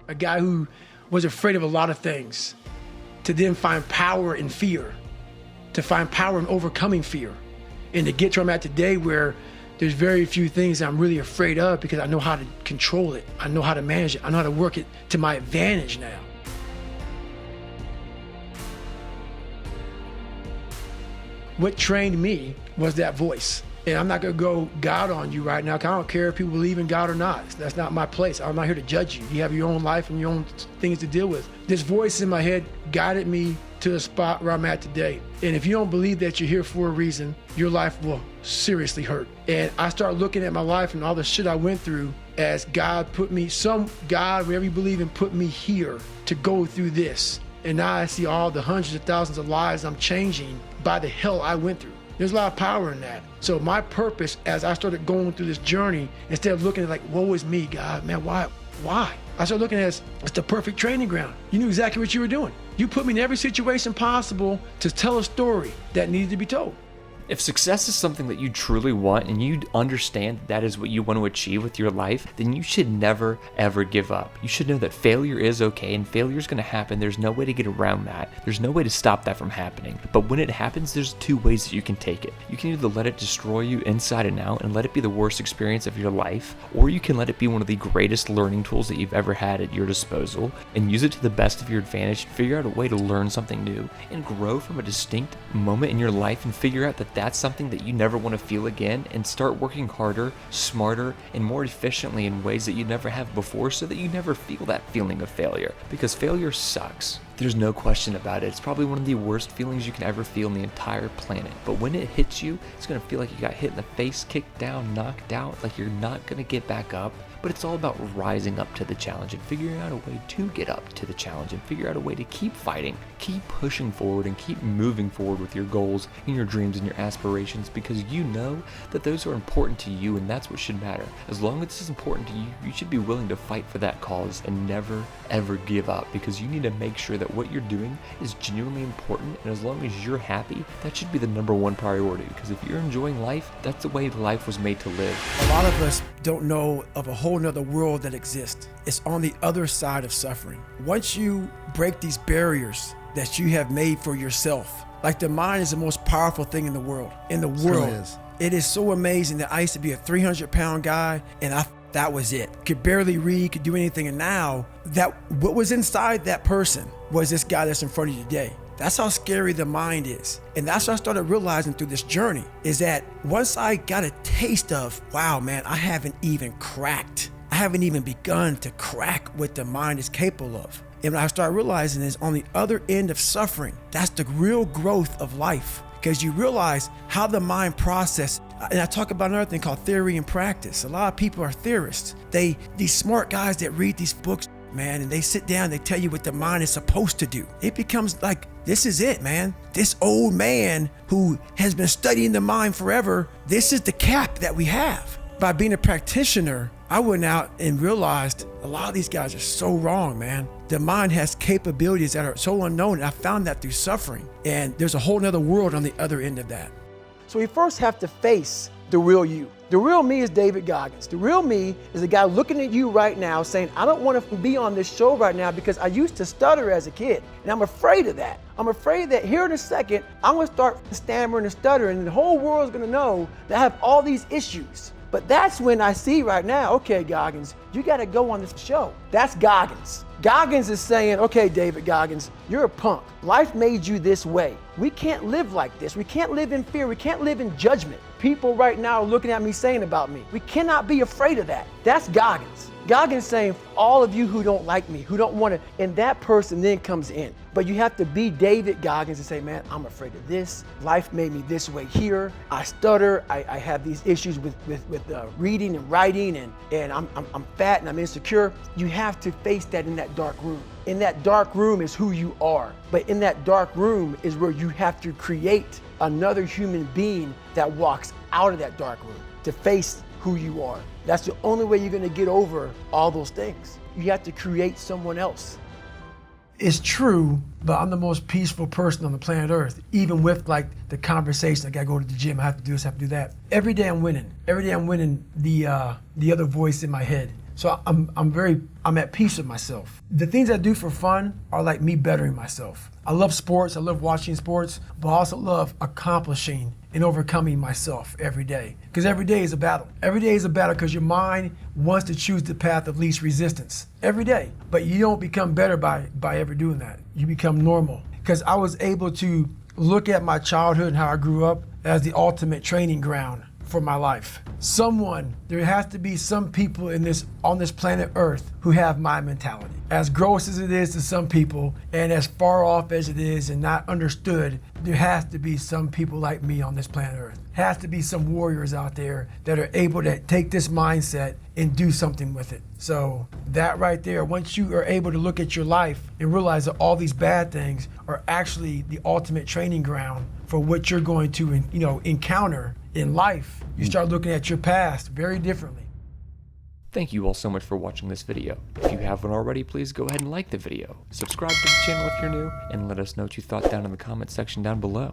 a guy who was afraid of a lot of things, to then find power in fear, to find power in overcoming fear, and to get to where I'm at today where there's very few things I'm really afraid of because I know how to control it. I know how to manage it. I know how to work it to my advantage now. What trained me was that voice. And I'm not gonna go God on you right now, because I don't care if people believe in God or not. That's not my place. I'm not here to judge you. You have your own life and your own things to deal with. This voice in my head guided me to the spot where I'm at today. And if you don't believe that you're here for a reason, your life will seriously hurt. And I start looking at my life and all the shit I went through as God put me, some God, whatever you believe in, put me here to go through this. And now I see all the hundreds of thousands of lives I'm changing by the hell I went through. There's a lot of power in that. So my purpose as I started going through this journey, instead of looking at like, woe is me, God, man, why? I started looking at it as it's the perfect training ground. You knew exactly what you were doing. You put me in every situation possible to tell a story that needed to be told. If success is something that you truly want and you understand that is what you want to achieve with your life, then you should never, ever give up. You should know that failure is okay and failure is going to happen. There's no way to get around that. There's no way to stop that from happening. But when it happens, there's two ways that you can take it. You can either let it destroy you inside and out and let it be the worst experience of your life, or you can let it be one of the greatest learning tools that you've ever had at your disposal and use it to the best of your advantage, figure out a way to learn something new and grow from a distinct moment in your life and figure out that that's something that you never want to feel again, and start working harder, smarter, and more efficiently in ways that you never have before so that you never feel that feeling of failure. Because failure sucks. There's no question about it. It's probably one of the worst feelings you can ever feel on the entire planet. But when it hits you, it's going to feel like you got hit in the face, kicked down, knocked out, like you're not going to get back up. But it's all about rising up to the challenge and figuring out a way to get up to the challenge and figure out a way to keep fighting, keep pushing forward, and keep moving forward with your goals and your dreams and your aspirations, because you know that those are important to you and that's what should matter. As long as it's important to you, you should be willing to fight for that cause and never, ever give up, because you need to make sure that what you're doing is genuinely important, and as long as you're happy, that should be the number one priority, because if you're enjoying life, that's the way life was made to live. A lot of us don't know of a whole nother world that exists. It's on the other side of suffering. Once you break these barriers that you have made for yourself, like the mind is the most powerful thing in the world. It is so amazing that I used to be a 300-pound guy and that was it. Could barely read, could do anything. And now that what was inside that person was this guy that's in front of you today. That's how scary the mind is. And that's what I started realizing through this journey, is that once I got a taste of, wow, man, I haven't even begun to crack what the mind is capable of. And what I started realizing is on the other end of suffering, that's the real growth of life. Because you realize how the mind processes. And I talk about another thing called theory and practice. A lot of people are theorists. These smart guys that read these books, man, and they sit down, they tell you what the mind is supposed to do. It becomes like, this is it, man. This old man who has been studying the mind forever, this is the cap that we have. By being a practitioner, I went out and realized a lot of these guys are so wrong, man. The mind has capabilities that are so unknown. And I found that through suffering. And there's a whole nother world on the other end of that. So we first have to face the real you. The real me is David Goggins. The real me is a guy looking at you right now saying, I don't want to be on this show right now because I used to stutter as a kid. And I'm afraid of that. I'm afraid that here in a second, I'm going to start stammering and stuttering and the whole world is going to know that I have all these issues. But that's when I see right now, okay, Goggins, you got to go on this show. That's Goggins. Goggins is saying, okay, David Goggins, you're a punk. Life made you this way. We can't live like this. We can't live in fear. We can't live in judgment. People right now are looking at me saying about me. We cannot be afraid of that. That's Goggins. Goggins saying, all of you who don't like me, who don't want to, and that person then comes in. But you have to be David Goggins and say, man, I'm afraid of this. Life made me this way here. I stutter. I have these issues with reading and writing, and I'm fat and I'm insecure. You have to face that in that dark room. In that dark room is who you are. But in that dark room is where you have to create another human being that walks out of that dark room to face who you are. That's the only way you're going to get over all those things. You have to create someone else. It's true, but I'm the most peaceful person on the planet Earth, even with like the conversation. I gotta go to the gym, I have to do this, I have to do that. Every day I'm winning. Every day I'm winning the other voice in my head. So I'm at peace with myself. The things I do for fun are like me bettering myself. I love sports, I love watching sports, but I also love accomplishing and overcoming myself every day. Because every day is a battle. Every day is a battle because your mind wants to choose the path of least resistance. Every day. But you don't become better by ever doing that. You become normal. Because I was able to look at my childhood and how I grew up as the ultimate training ground for my life. There has to be some people on this planet Earth who have my mentality. As gross as it is to some people and as far off as it is and not understood, there has to be some people like me on this planet Earth. Has to be some warriors out there that are able to take this mindset and do something with it. So that right there, once you are able to look at your life and realize that all these bad things are actually the ultimate training ground for what you're going to encounter in life, you start looking at your past very differently. Thank you all so much for watching this video. If you haven't already, please go ahead and like the video. Subscribe to the channel if you're new, and let us know what you thought down in the comment section down below.